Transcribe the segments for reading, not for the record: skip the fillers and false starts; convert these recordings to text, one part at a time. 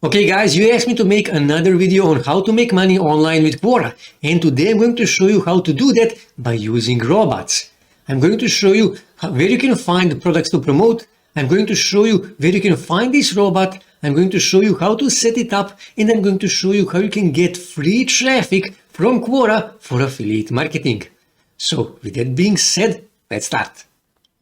Okay guys, you asked me to make another video on how to make money online with Quora, and today I'm going to show you how to do that by using robots. I'm going to show you where you can find products to promote. I'm going to show you where you can find this robot. I'm going to show you how to set it up, and I'm going to show you how you can get free traffic from Quora for affiliate marketing. So with that being said, let's start.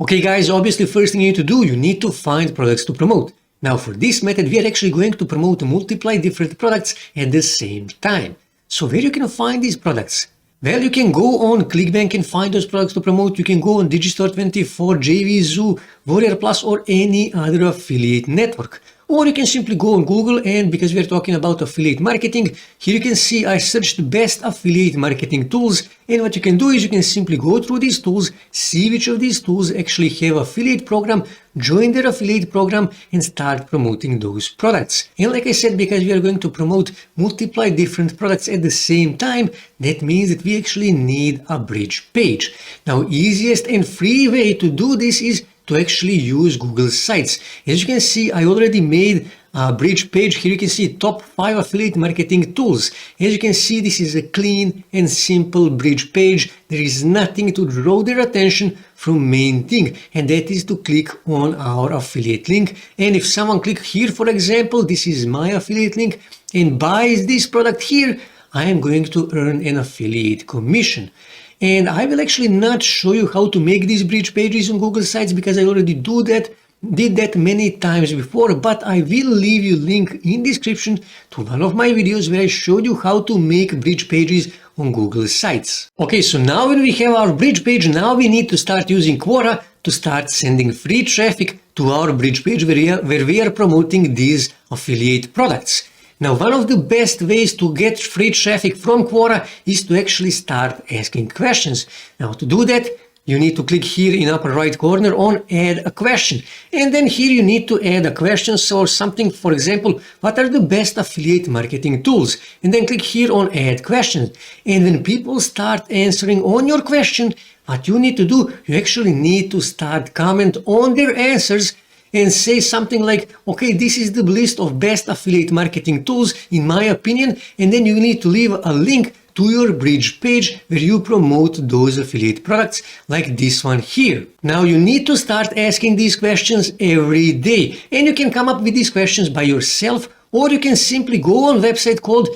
Okay guys, obviously first thing you need to do, you need to find products to promote. Now for this method, we are actually going to promote multiple different products at the same time. So where you can find these products? Well, you can go on ClickBank and find those products to promote. You can go on Digistore24, JVZoo, Warrior Plus, or any other affiliate network. Or you can simply go on Google, and because we are talking about affiliate marketing, here you can see I searched best affiliate marketing tools. And what you can do is you can simply go through these tools, see which of these tools actually have affiliate program, join their affiliate program, and start promoting those products. And like I said, because we are going to promote multiple different products at the same time, that means that we actually need a bridge page. Now, easiest and free way to do this is to actually use Google Sites. As you can see, I already made a bridge page. Here you can see top 5 affiliate marketing tools. As you can see, this is a clean and simple bridge page. There is nothing to draw their attention from main thing, and that is to click on our affiliate link. And if someone click here, for example, this is my affiliate link, and buys this product here, I am going to earn an affiliate commission. And I will actually not show you how to make these bridge pages on Google Sites because I already did that many times before, but I will leave you a link in description to one of my videos where I showed you how to make bridge pages on Google Sites. Okay, so now when we have our bridge page, now we need to start using Quora to start sending free traffic to our bridge page where we are promoting these affiliate products. Now, one of the best ways to get free traffic from Quora is to actually start asking questions. Now, to do that, you need to click here in upper right corner on add a question. And then here you need to add a question or something, for example, what are the best affiliate marketing tools? And then click here on add questions. And when people start answering on your question, what you need to do, you actually need to start comment on their answers and say something like, okay, this is the list of best affiliate marketing tools in my opinion, and then you need to leave a link to your bridge page where you promote those affiliate products like this one here. Now you need to start asking these questions every day, and you can come up with these questions by yourself, or you can simply go on a website called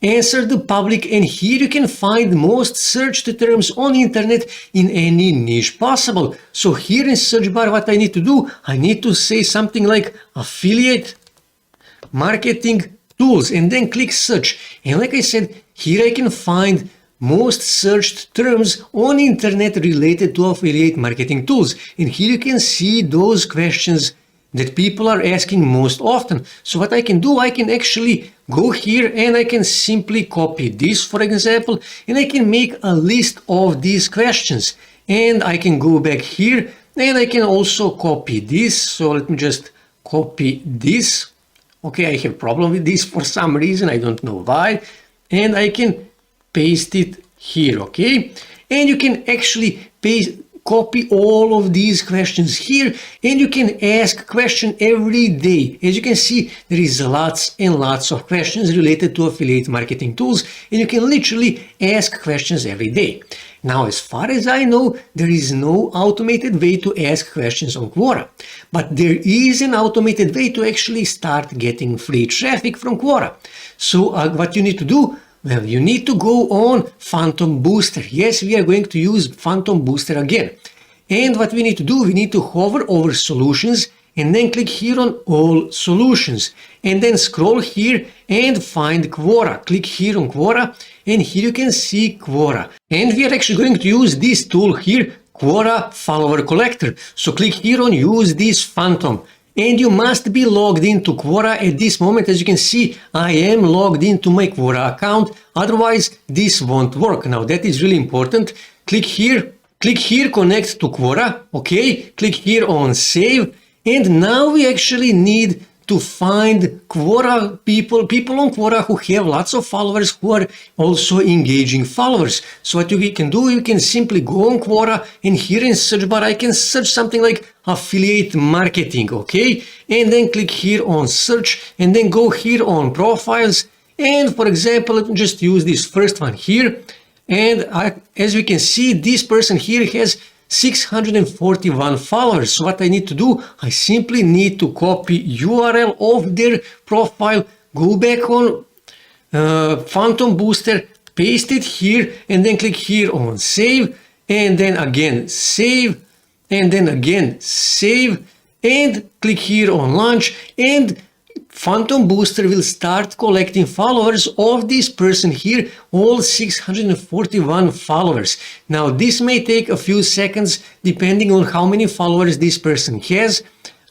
Answer the Public, and here you can find most searched terms on internet in any niche possible. So here in search bar, what I need to do, I need to say something like affiliate marketing tools and then click search. And like I said, here I can find most searched terms on internet related to affiliate marketing tools. And here you can see those questions that people are asking most often. So what I can do, I can actually go here and I can simply copy this, for example, and I can make a list of these questions. And I can go back here and I can also copy this. So let me just copy this. Okay, I have a problem with this for some reason, I don't know why. And I can paste it here, okay? And you can actually copy all of these questions here, and you can ask question every day. As you can see, there is lots and lots of questions related to affiliate marketing tools, and you can literally ask questions every day. Now, as far as I know, there is no automated way to ask questions on Quora, but there is an automated way to actually start getting free traffic from Quora. So what you need to do, well, you need to go on Phantom Booster. Yes, we are going to use Phantom Booster again. And what we need to do, we need to hover over solutions and then click here on all solutions. And then scroll here and find Quora. Click here on Quora, and here you can see Quora. And we are actually going to use this tool here, Quora Follower Collector. So click here on use this Phantom. And you must be logged into Quora at this moment. As you can see, I am logged into my Quora account. Otherwise, this won't work. Now, that is really important. Click here, connect to Quora. Okay, click here on save. And now we actually need to find Quora people on Quora who have lots of followers who are also engaging followers. So what you can do, you can simply go on Quora, and here in search bar I can search something like affiliate marketing, okay? And then click here on search, and then go here on profiles, and for example, let me just use this first one here. And as we can see, this person here has 641 followers. So what I need to do, I simply need to copy URL of their profile, go back on Phantom Booster, paste it here, and then click here on save, and then again save, and then again save, and click here on launch, and Phantom Booster will start collecting followers of this person here, all 641 followers. Now this may take a few seconds depending on how many followers this person has.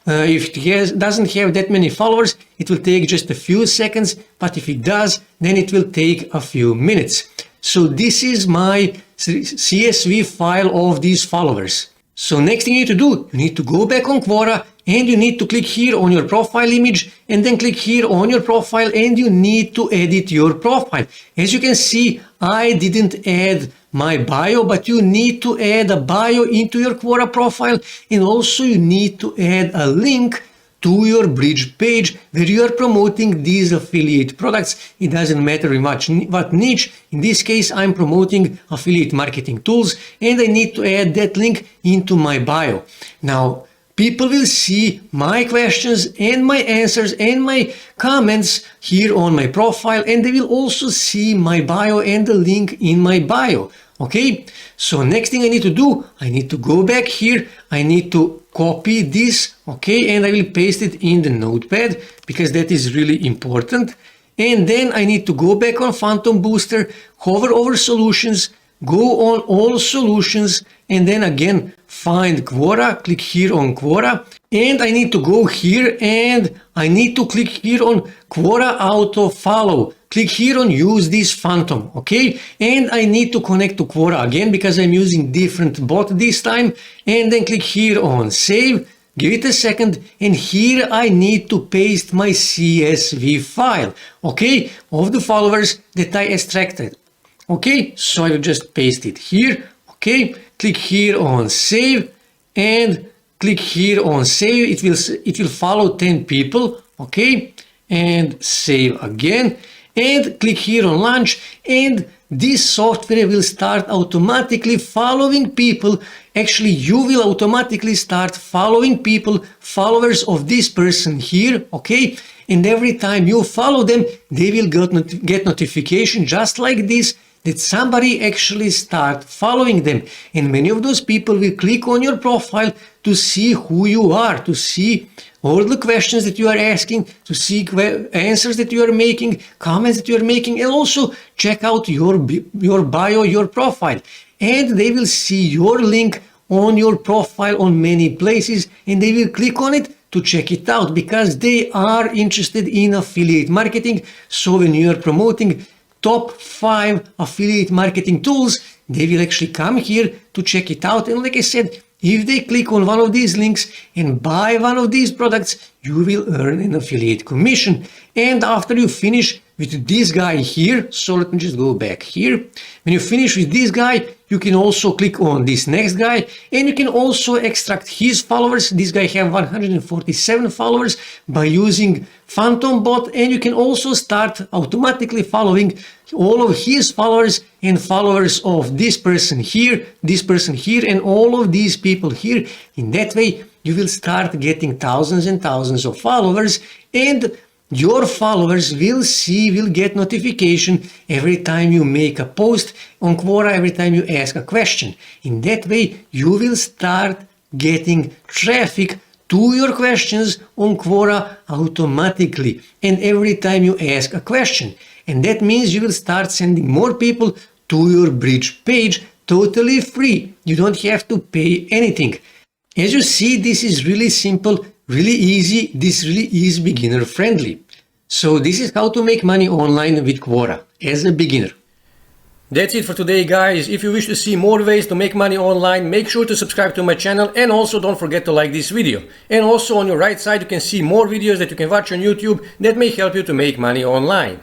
If it doesn't have that many followers, it will take just a few seconds, but if it does, then it will take a few minutes. So this is my CSV file of these followers. So next thing you need to do, you need to go back on Quora, and you need to click here on your profile image, and then click here on your profile, and you need to edit your profile. As you can see, I didn't add my bio, but you need to add a bio into your Quora profile, and also you need to add a link to your bridge page where you are promoting these affiliate products. It doesn't matter very much what niche. In this case, I'm promoting affiliate marketing tools, and I need to add that link into my bio. Now, people will see my questions and my answers and my comments here on my profile, and they will also see my bio and the link in my bio. Okay, so next thing I need to do, I need to go back here, I need to copy this, okay, and I will paste it in the notepad because that is really important. And then I need to go back on Phantom Booster, hover over solutions, go on all solutions, and then again find Quora, click here on Quora, and I need to go here and I need to click here on Quora auto follow. Click here on use this Phantom, okay? And I need to connect to Quora again because I'm using different bot this time, and then click here on save, give it a second, and here I need to paste my CSV file, okay, of the followers that I extracted. Okay, so I will just paste it here, okay, click here on save, and click here on save, it will follow 10 people, okay, and save again, and click here on launch, and this software will start automatically following people. Actually, you will automatically start following people, followers of this person here, okay, and every time you follow them, they will get notification just like this, that somebody actually start following them, and many of those people will click on your profile to see who you are, to see all the questions that you are asking, to see answers that you are making, comments that you are making, and also check out your bio, your profile, and they will see your link on your profile on many places, and they will click on it to check it out because they are interested in affiliate marketing. So when you are promoting top 5 affiliate marketing tools, they will actually come here to check it out. And like I said, if they click on one of these links and buy one of these products, you will earn an affiliate commission. And after you finish with this guy here, so let me just go back here. When you finish with this guy, you can also click on this next guy, and you can also extract his followers. This guy have 147 followers by using Phantom Bot, and you can also start automatically following all of his followers and followers of this person here, and all of these people here. In that way, you will start getting thousands and thousands of followers, and your followers will get notification every time you make a post on Quora, every time you ask a question. In that way, you will start getting traffic to your questions on Quora automatically, and every time you ask a question. And that means you will start sending more people to your bridge page totally free. You don't have to pay anything. As you see, this is really simple, really easy, this really is beginner friendly. So this is how to make money online with Quora as a beginner. That's it for today, guys. If you wish to see more ways to make money online, make sure to subscribe to my channel, and also don't forget to like this video. And also on your right side you can see more videos that you can watch on YouTube that may help you to make money online.